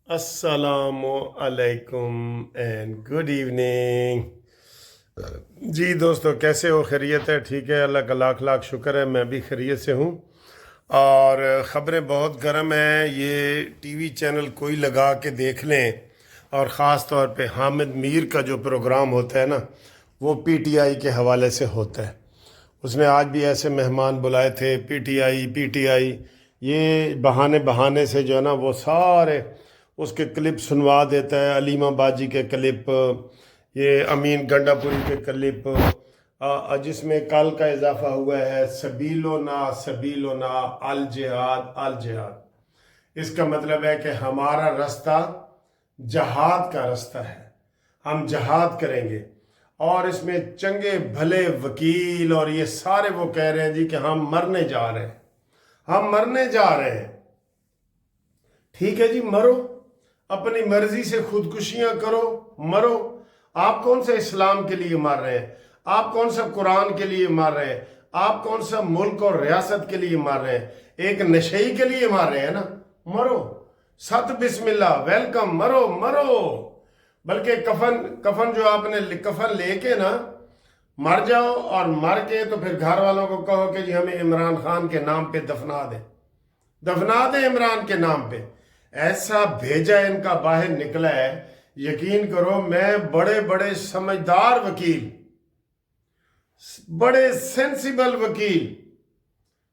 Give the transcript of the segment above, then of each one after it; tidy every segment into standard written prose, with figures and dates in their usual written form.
السلام علیکم and good evening. جی دوستو، کیسے ہو؟ خیریت ہے؟ ٹھیک ہے، اللہ کا لاکھ لاکھ شکر ہے، میں بھی خیریت سے ہوں. اور خبریں بہت گرم ہیں. یہ ٹی وی چینل کوئی لگا کے دیکھ لیں، اور خاص طور پہ حامد میر کا جو پروگرام ہوتا ہے نا، وہ پی ٹی آئی کے حوالے سے ہوتا ہے. اس نے آج بھی ایسے مہمان بلائے تھے، پی ٹی آئی. یہ بہانے سے جو ہے نا وہ سارے اس کے کلپ سنوا دیتا ہے. علیمہ باجی کے کلپ، یہ امین گنڈا پوری کے کلپ، جس میں کل کا اضافہ ہوا ہے سبیلونا الجہاد الجہاد. اس کا مطلب ہے کہ ہمارا رستہ جہاد کا رستہ ہے، ہم جہاد کریں گے. اور اس میں چنگے بھلے وکیل اور یہ سارے وہ کہہ رہے ہیں جی کہ ہم مرنے جا رہے ہیں، ہم مرنے جا رہے ہیں. ٹھیک ہے جی، مرو، اپنی مرضی سے خودکشیاں کرو، مرو. آپ کون سا اسلام کے لیے مر رہے ہیں؟ آپ کون سا قرآن کے لیے مر رہے ہیں؟ آپ کون سا ملک اور ریاست کے لیے مر رہے ہیں؟ ایک نشئی کے لیے مر رہے ہیں نا؟ مرو، ست بسم اللہ، ویلکم، مرو مرو. بلکہ کفن جو آپ نے کفن لے کے نا مر جاؤ، اور مر کے تو پھر گھر والوں کو کہو کہ جی ہمیں عمران خان کے نام پہ دفنا دیں عمران کے نام پہ. ایسا بھیجا ان کا باہر نکلا ہے، یقین کرو. میں بڑے بڑے سمجھدار وکیل، بڑے سینسیبل وکیل،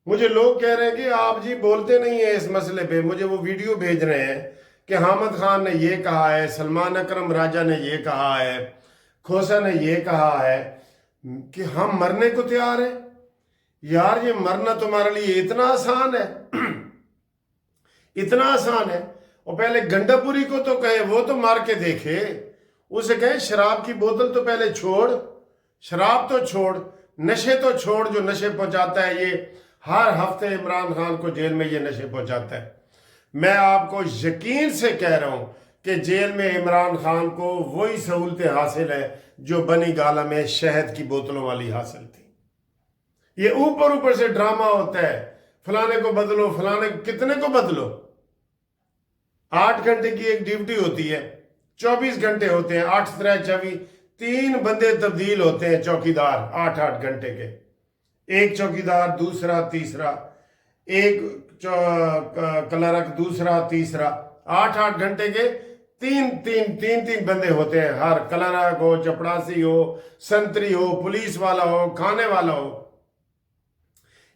مجھے لوگ کہہ رہے ہیں کہ آپ جی بولتے نہیں ہیں اس مسئلے پہ. مجھے وہ ویڈیو بھیج رہے ہیں کہ حامد خان نے یہ کہا ہے، سلمان اکرم راجہ نے یہ کہا ہے، کھوسا نے یہ کہا ہے کہ ہم مرنے کو تیار ہیں. یار یہ مرنا تمہارے لیے اتنا آسان ہے؟ اتنا آسان ہے؟ اور پہلے گنڈا پوری کو تو کہے، وہ تو مار کے دیکھے. اسے کہیں شراب کی بوتل تو پہلے چھوڑ، شراب تو چھوڑ، نشے تو چھوڑ جو نشے پہنچاتا ہے. یہ ہر ہفتے عمران خان کو جیل میں یہ نشے پہنچاتا ہے. میں آپ کو یقین سے کہہ رہا ہوں کہ جیل میں عمران خان کو وہی سہولتیں حاصل ہیں جو بنی گالا میں شہد کی بوتلوں والی حاصل تھی. یہ اوپر سے ڈرامہ ہوتا ہے، فلانے کو بدلو، فلانے کتنے کو بدلو. 8 گھنٹے کی ایک ڈیوٹی ہوتی ہے، 24 گھنٹے ہوتے ہیں، 8 3 24، 3 بندے تبدیل ہوتے ہیں چوکیدار 8 گھنٹے کے. ایک چوکیدار، دوسرا، تیسرا، ایک کلرک، دوسرا، تیسرا. 8 گھنٹے کے تین بندے ہوتے ہیں. ہر کلرک ہو، چپڑاسی ہو، سنتری ہو، پولیس والا ہو، کھانے والا ہو.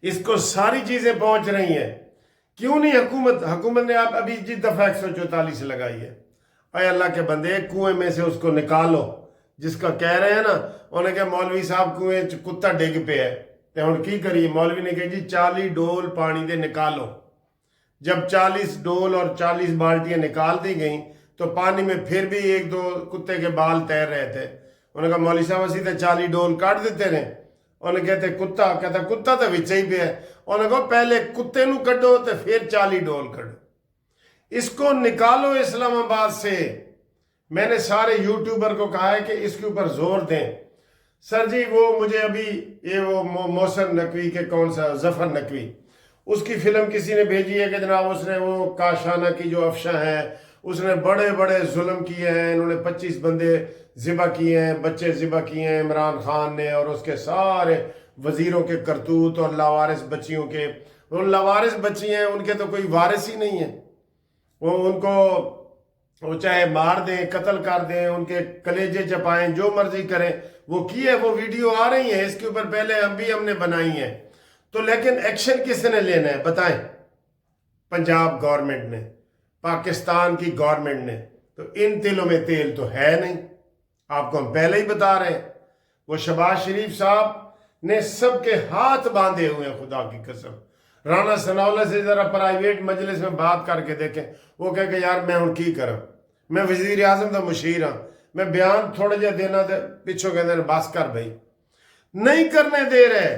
اس کو ساری چیزیں پہنچ رہی ہیں. کیوں نہیں حکومت نے آپ ابھی جی دفعہ 144 لگائی ہے. اے اللہ کے بندے، کنویں میں سے اس کو نکالو. جس کا کہہ رہے ہیں نا، انہوں نے کہا مولوی صاحب کنویں کتا ڈگ پہ ہے تو ہن کی کریے. مولوی نے کہا جی 40 ڈول پانی دے نکالو. جب 40 ڈول اور 40 بالٹیاں نکال دی گئیں تو پانی میں پھر بھی 1 2 کتے کے بال تیر رہے تھے. انہوں نے کہا مولوی صاحب اسی تے 40 ڈول کاٹ دیتے رہے. انہوں نے کہتے کتا تو وچے ہی پہ ہے. انہوں نے کہا پہلے کتے نو کڈو تو پھر 40 ڈول کڈو. اس کو نکالو اسلام آباد سے. میں نے سارے یوٹیوبر کو کہا ہے کہ اس کے اوپر زور دیں. سر جی وہ مجھے ابھی یہ وہ محسن نقوی کے کون سا ظفر نقوی، اس کی فلم کسی نے بھیجی ہے کہ جناب اس نے وہ کاشانہ کی جو افشاں ہے، اس نے بڑے بڑے ظلم کیے ہیں. انہوں نے 25 بندے ذبح کیے ہیں، بچے ذبح کیے ہیں عمران خان نے، اور اس کے سارے وزیروں کے کرتوت اور لاوارث بچیوں کے. وہ لاوارث بچی ہیں، ان کے تو کوئی وارث ہی نہیں ہے. وہ ان کو وہ چاہے مار دیں، قتل کر دیں، ان کے کلیجے چپائیں، جو مرضی کریں. وہ کی ہے، وہ ویڈیو آ رہی ہیں اس کے اوپر، پہلے ہم نے بنائی ہیں. تو لیکن ایکشن کس نے لینا ہے بتائیں؟ پنجاب گورنمنٹ نے، پاکستان کی گورنمنٹ نے. تو ان تلوں میں تیل تو ہے نہیں، آپ کو ہم پہلے ہی بتا رہے ہیں. وہ شہباز شریف صاحب نے سب کے ہاتھ باندھے ہوئے ہیں، خدا کی قسم. رانا ثناءاللہ سے ذرا پرائیویٹ مجلس میں بات کر کے دیکھیں. وہ کہے کہ یار میں ہوں کی کروں، میں وزیر اعظم دا مشیر ہاں، میں بیان تھوڑے جہا دینا دے پچھوں کہتے ہیں بس کر بھائی. نہیں کرنے دے رہے.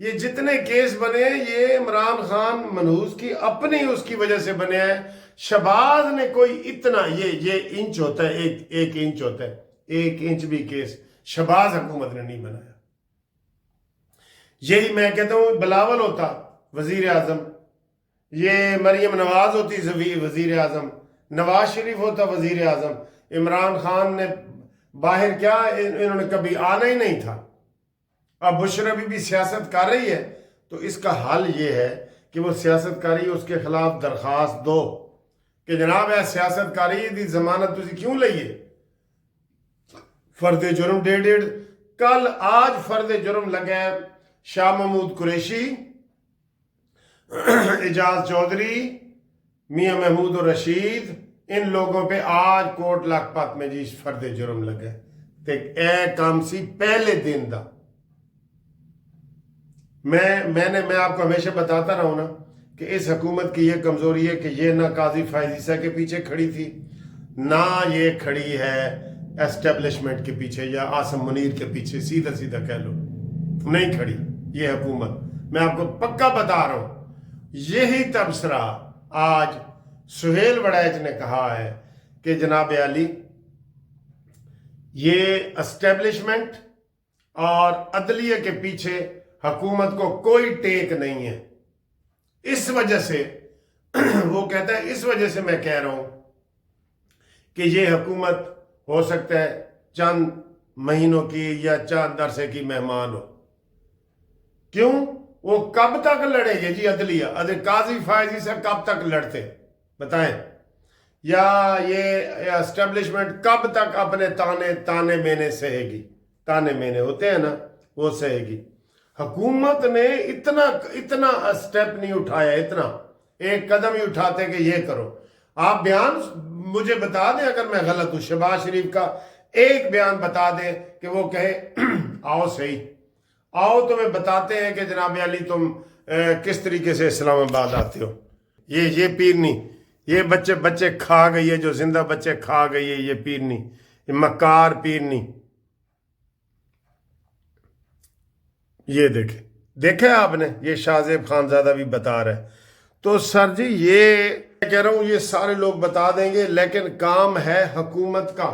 یہ جتنے کیس بنے ہیں یہ عمران خان منحوس کی اپنی اس کی وجہ سے بنے ہیں. شہباز نے کوئی اتنا یہ انچ ہوتا ہے، ایک انچ ہوتا ہے، 1 انچ بھی کیس شہباز حکومت نے نہیں بنایا. یہی میں کہتا ہوں بلاول ہوتا وزیر اعظم، یہ مریم نواز ہوتی وزیر اعظم، نواز شریف ہوتا وزیر اعظم، عمران خان نے باہر کیا، انہوں نے کبھی آنا ہی نہیں تھا۔ اب بشرا بھی سیاست کر رہی ہے تو اس کا حل یہ ہے کہ وہ سیاست کاری اس کے خلاف درخواست دو کہ جناب اے سیاست کاری دی ضمانت تسی کیوں لئیے؟ فرد جرم ڈیڑھ کل آج فرد جرم لگا ہے شاہ محمود قریشی، اعجاز چودھری، میاں محمود الرشید، ان لوگوں پہ آج کوٹ لکھپت میں جی فرد جرم لگا ہے۔ اے کام سی پہلے دن دا میں آپ کو ہمیشہ بتاتا رہا ہوں نا کہ اس حکومت کی یہ کمزوری ہے کہ یہ نہ قاضی فائز عیسیٰ کے پیچھے کھڑی تھی، نہ یہ کھڑی ہے اسٹیبلشمنٹ کے پیچھے یا عاصم منیر کے پیچھے، سیدھا سیدھا کہہ لو نہیں کھڑی یہ حکومت۔ میں آپ کو پکا بتا رہا ہوں، یہی تبصرہ آج سہیل وڑیچ نے کہا ہے کہ جناب عالی یہ اسٹیبلشمنٹ اور عدلیہ کے پیچھے حکومت کو کوئی ٹیک نہیں ہے۔ اس وجہ سے وہ کہتا ہے، اس وجہ سے میں کہہ رہا ہوں کہ یہ حکومت ہو سکتا ہے چند مہینوں کی یا چند عرصے کی مہمان ہو۔ کیوں؟ وہ کب تک لڑے گے جی عدلیہ؟ قاضی فائز عیسیٰ کب تک لڑتے بتائیں؟ یا یہ اسٹیبلشمنٹ کب تک اپنے تانے مینے سہے گی؟ تانے مینے ہوتے ہیں نا، وہ سہے گی۔ حکومت نے اتنا سٹیپ نہیں اٹھایا، اتنا ایک قدم ہی اٹھاتے کہ یہ کرو۔ آپ بیان مجھے بتا دیں اگر میں غلط ہوں، شہباز شریف کا ایک بیان بتا دیں کہ وہ کہے آؤ صحیح، آؤ تمہیں بتاتے ہیں کہ جناب علی تم کس طریقے سے اسلام آباد آتے ہو۔ یہ پیرنی، یہ بچے کھا گئی ہے، جو زندہ بچے کھا گئی ہے یہ پیرنی، یہ مکار پیرنی۔ یہ دیکھیں آپ نے، یہ شاہ زیب خانزادہ بھی بتا رہا ہے۔ تو سر جی یہ کہہ رہا ہوں یہ سارے لوگ بتا دیں گے، لیکن کام ہے حکومت کا۔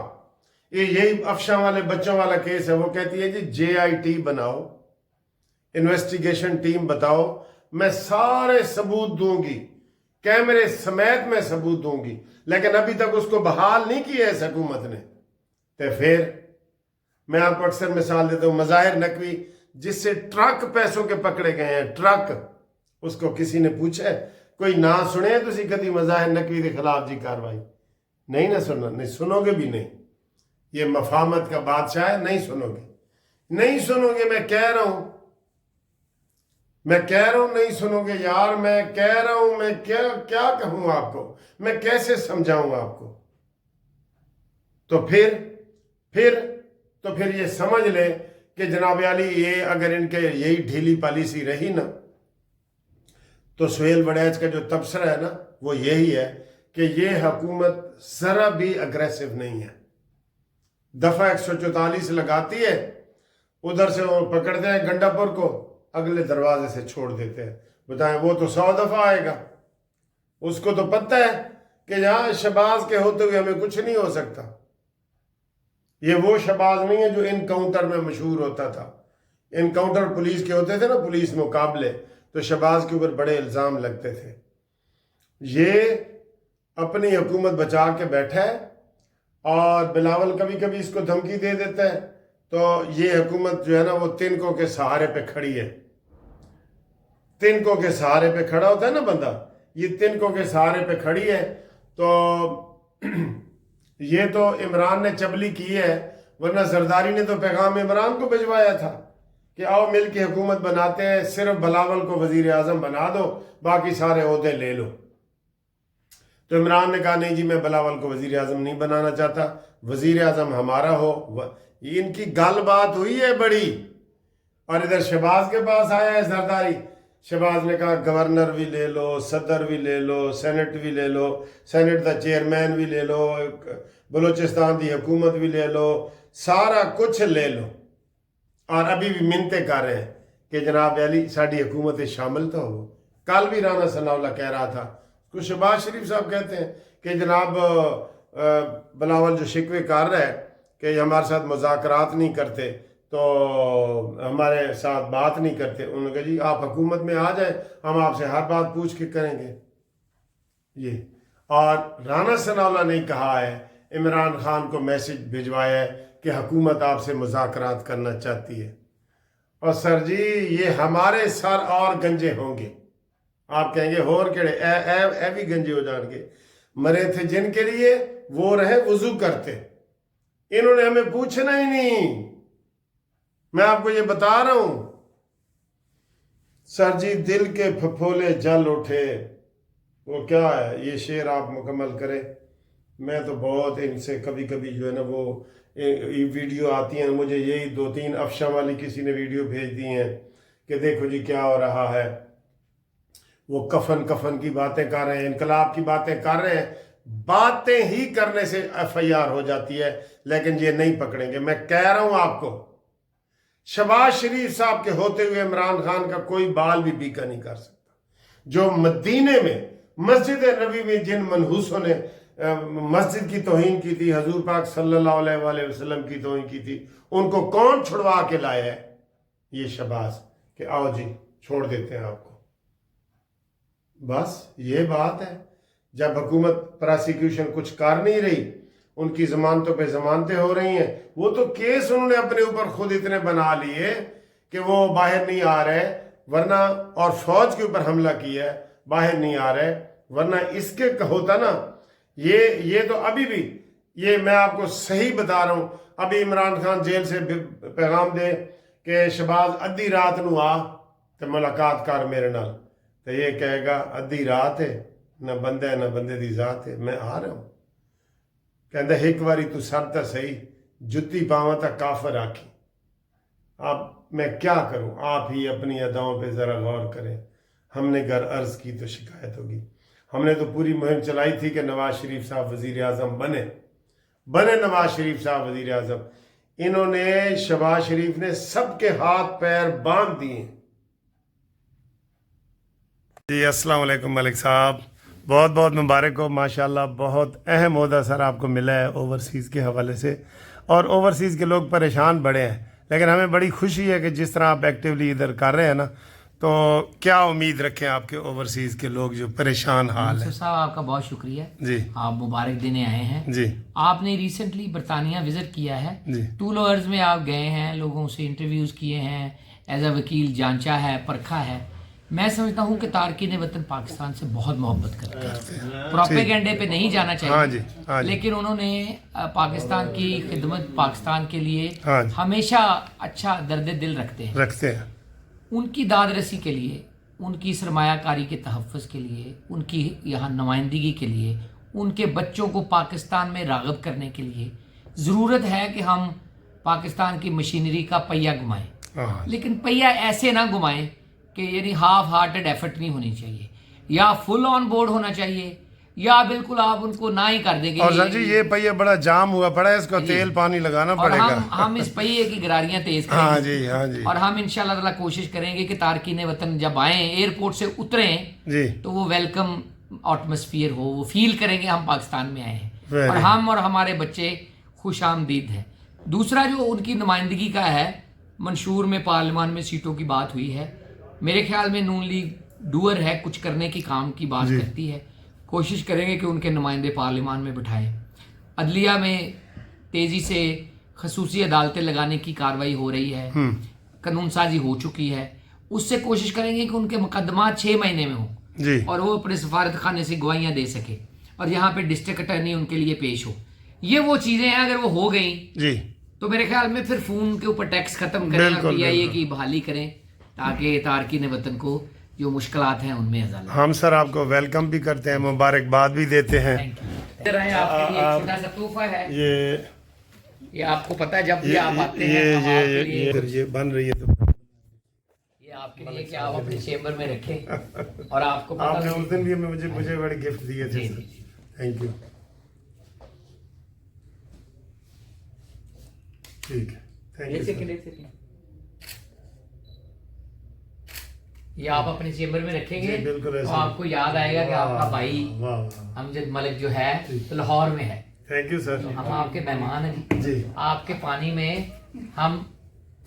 یہی افشاں والے بچوں والا کیس ہے، وہ کہتی ہے جی JIT بناؤ، انویسٹیگیشن ٹیم بتاؤ، میں سارے ثبوت دوں گی، کیمرے سمیت میں ثبوت دوں گی، لیکن ابھی تک اس کو بحال نہیں کیا اس حکومت نے۔ تو پھر میں آپ کو اکثر مثال دیتا ہوں، مظاہر نقوی جس سے ٹرک پیسوں کے پکڑے گئے ہیں، ٹرک، اس کو کسی نے پوچھا ہے؟ کوئی نہ سنے تسی کدی مظاہر نقوی کے خلاف جی کاروائی؟ نہیں نہ سننا، نہیں سنو گے بھی نہیں۔ یہ مفاہمت کا بادشاہ ہے، نہیں سنو گے، نہیں سنو گے۔ میں کہہ رہا ہوں نہیں سنو گے یار، میں کہہ رہا ہوں، میں کیا کہوں آپ کو، میں کیسے سمجھاؤں آپ کو؟ تو پھر یہ سمجھ لے کہ جناب علی یہ اگر ان کے یہی ڈھیلی پالیسی رہی نا، تو سہیل وڑیچ کا جو تبصرہ ہے نا وہ یہی ہے کہ یہ حکومت ذرا بھی اگریسو نہیں ہے۔ دفعہ 144 لگاتی ہے، ادھر سے وہ پکڑتے ہیں گنڈا پور کو، اگلے دروازے سے چھوڑ دیتے ہیں۔ بتائیں وہ تو 100 دفعہ آئے گا، اس کو تو پتہ ہے کہ یہاں شہباز کے ہوتے ہوئے ہمیں کچھ نہیں ہو سکتا۔ یہ وہ شہباز نہیں ہے جو انکاؤنٹر میں مشہور ہوتا تھا۔ انکاؤنٹر پولیس کے ہوتے تھے نا، پولیس مقابلے، تو شہباز کے اوپر بڑے الزام لگتے تھے۔ یہ اپنی حکومت بچا کے بیٹھا ہے، اور بلاول کبھی کبھی اس کو دھمکی دے دیتا ہے۔ تو یہ حکومت جو ہے نا وہ تنکوں کے سہارے پہ کھڑی ہے۔ تنکوں کے سہارے پہ کھڑا ہوتا ہے نا بندہ، یہ تنکوں کے سہارے پہ کھڑی ہے۔ تو یہ تو عمران نے چبلی کی ہے، ورنہ زرداری نے تو پیغام عمران کو بھجوایا تھا کہ آؤ مل کے حکومت بناتے ہیں، صرف بلاول کو وزیر اعظم بنا دو، باقی سارے عہدے لے لو۔ تو عمران نے کہا نہیں جی میں بلاول کو وزیر اعظم نہیں بنانا چاہتا، وزیر اعظم ہمارا ہو۔ ان کی گل بات ہوئی ہے بڑی، اور ادھر شہباز کے پاس آیا ہے زرداری۔ شہباز نے کہا گورنر بھی لے لو، صدر بھی لے لو، سینٹ بھی لے لو، سینٹ دا چیئرمین بھی لے لو، بلوچستان دی حکومت بھی لے لو، سارا کچھ لے لو، اور ابھی بھی منتیں کر رہے ہیں کہ جناب علی ساری حکومت شامل تو ہو۔ کل بھی رانا ثناء اللہ کہہ رہا تھا، کچھ شہباز شریف صاحب کہتے ہیں کہ جناب بلاول جو شکوے کر رہا ہے کہ ہمارے ساتھ مذاکرات نہیں کرتے، تو ہمارے ساتھ بات نہیں کرتے، انہوں نے کہا جی آپ حکومت میں آ جائیں، ہم آپ سے ہر بات پوچھ کے کریں گے۔ یہ اور رانا ثناءاللہ نے کہا ہے عمران خان کو میسج بھجوایا ہے کہ حکومت آپ سے مذاکرات کرنا چاہتی ہے. اور سر جی یہ ہمارے سر اور گنجے ہوں گے. آپ کہیں گے ہور کیڑے اے بھی گنجے ہو جان گے. مرے تھے جن کے لیے وہ رہے وضو کرتے. انہوں نے ہمیں پوچھنا ہی نہیں. میں آپ کو یہ بتا رہا ہوں. سر جی دل کے پھپھولے جل اٹھے، وہ کیا ہے یہ شعر آپ مکمل کریں. میں تو بہت ان سے کبھی کبھی جو ہے نا وہ ویڈیو آتی ہیں مجھے، یہی 2-3 افشاں والی کسی نے ویڈیو بھیج دی ہیں کہ دیکھو جی کیا ہو رہا ہے. وہ کفن کی باتیں کر رہے ہیں، انقلاب کی باتیں کر رہے ہیں. باتیں ہی کرنے سے FIR ہو جاتی ہے، لیکن یہ نہیں پکڑیں گے. میں کہہ رہا ہوں آپ کو، شہباز شریف صاحب کے ہوتے ہوئے عمران خان کا کوئی بال بھی بیکا نہیں کر سکتا. جو مدینے میں مسجد نبی میں جن منحوسوں نے مسجد کی توہین کی تھی، حضور پاک صلی اللہ علیہ وآلہ وسلم کی توہین کی تھی، ان کو کون چھڑوا کے لایا ہے؟ یہ شہباز، کہ آؤ جی چھوڑ دیتے ہیں آپ کو. بس یہ بات ہے. جب حکومت پراسیکیوشن کچھ کر نہیں رہی، ان کی ضمانتوں پہ ضمانتیں ہو رہی ہیں. وہ تو کیس انہوں نے اپنے اوپر خود اتنے بنا لیے کہ وہ باہر نہیں آ رہے، ورنہ اور فوج کے اوپر حملہ کیا ہے، باہر نہیں آ رہے. ورنہ اس کے ہوتا نا یہ تو ابھی بھی، یہ میں آپ کو صحیح بتا رہا ہوں. ابھی عمران خان جیل سے پیغام دے کہ شہباز ادھی رات نو آ تو ملاقات کر میرے نال، تو یہ کہے گا ادھی رات ہے، نہ بندہ ہے نہ بندے دی ذات ہے، میں آ رہا ہوں. کہندہ ایک واری تو سر تا صحیح، جتی پاواں تا کافر آکھی. اب میں کیا کروں؟ آپ ہی اپنی اداؤں پہ ذرا غور کریں. ہم نے گر عرض کی تو شکایت ہوگی. ہم نے تو پوری مہم چلائی تھی کہ نواز شریف صاحب وزیر اعظم بنے نواز شریف صاحب وزیر اعظم. انہوں نے شہباز شریف نے سب کے ہاتھ پیر باندھ دیے. جی السلام علیکم ملک صاحب، بہت بہت مبارک ہو. ماشاءاللہ بہت اہم عہدہ سر آپ کو ملا ہے اوورسیز کے حوالے سے، اور اوورسیز کے لوگ پریشان بڑے ہیں، لیکن ہمیں بڑی خوشی ہے کہ جس طرح آپ ایکٹیولی ادھر کر رہے ہیں نا، تو کیا امید رکھیں آپ کے اوورسیز کے لوگ جو پریشان حال ہیں. صاحب آپ کا بہت شکریہ. جی آپ مبارک دینے آئے ہیں. جی آپ نے ریسنٹلی برطانیہ وزٹ کیا ہے. جی ٹول اوورز میں آپ گئے ہیں، لوگوں سے انٹرویوز کیے ہیں، ایز اے وکیل جانچا ہے، پرکھا ہے. میں سمجھتا ہوں کہ تارکین وطن پاکستان سے بہت محبت کرتے ہیں. پروپیگنڈے پہ نہیں جانا چاہیے، لیکن انہوں نے پاکستان کی خدمت، پاکستان کے لیے ہمیشہ اچھا درد دل رکھتے ہیں. ان کی داد رسی کے لیے، ان کی سرمایہ کاری کے تحفظ کے لیے، ان کی یہاں نمائندگی کے لیے، ان کے بچوں کو پاکستان میں راغب کرنے کے لیے ضرورت ہے کہ ہم پاکستان کی مشینری کا پہیہ گھمائیں. لیکن پہیہ ایسے نہ گھمائیں کہ یعنی ہاف ہارٹڈ ایفرٹ نہیں ہونی چاہیے، یا فل آن بورڈ ہونا چاہیے، یا بالکل آپ ان کو نہ ہی کر دیں گے. اور جی یہ پہیہ بڑا جام ہوا پڑا ہے، اس کو تیل پانی لگانا پڑے گا. ہم اس پہیے کی گراریاں تیز کریں گے. ہاں جی. اور ہم انشاءاللہ تعالیٰ کوشش کریں گے کہ تارکین وطن جب آئیں، ایئرپورٹ سے اتریں تو وہ ویلکم ایٹماسفیئر ہو، وہ فیل کریں گے ہم پاکستان میں آئے ہیں، اور ہم اور ہمارے بچے خوش آمدید ہیں. دوسرا جو ان کی نمائندگی کا ہے، منشور میں پارلیمان میں سیٹوں کی بات ہوئی ہے. میرے خیال میں نون لیگ ڈوئر ہے، کچھ کرنے کی کام کی بات کرتی ہے. کوشش کریں گے کہ ان کے نمائندے پارلیمان میں بٹھائیں. عدلیہ میں تیزی سے خصوصی عدالتیں لگانے کی کارروائی ہو رہی ہے، قانون سازی ہو چکی ہے. اس سے کوشش کریں گے کہ ان کے مقدمات 6 مہینے میں ہوں، اور وہ اپنے سفارت خانے سے گواہیاں دے سکے، اور یہاں پہ ڈسٹرکٹ اٹارنی ان کے لیے پیش ہو. یہ وہ چیزیں ہیں، اگر وہ ہو گئیں تو میرے خیال میں پھر فون کے اوپر ٹیکس ختم کریں اور PIA کی بحالی کریں، تاکہ تارکین وطن کو جو مشکلات ہیں ان میں ازالہ. ہم سر آپ کو ویلکم بھی کرتے ہیں، مبارکباد بھی دیتے ہیں. ادھر آئیں، آپ کے لیے ایک چھوٹا سا تحفہ ہے. یہ آپ کو پتہ ہے جب بھی آپ آتے ہیں یہ بن رہی ہے تو یہ آپ کے لیے کہ آپ اپنے چیمبر میں رکھیں. اور آپ کو آپ نے اس دن بھی مجھے بڑے گفٹ دیے تھے. Thank you. ٹھیک ہے، یہ آپ اپنے چیمبر میں رکھیں گے تو آپ کو یاد آئے گا کہ آپ کا بھائی امجد ملک جو ہے لاہور میں ہے. Thank you sir. ہم آپ کے مہمان ہیں جی. آپ کے پانی میں ہم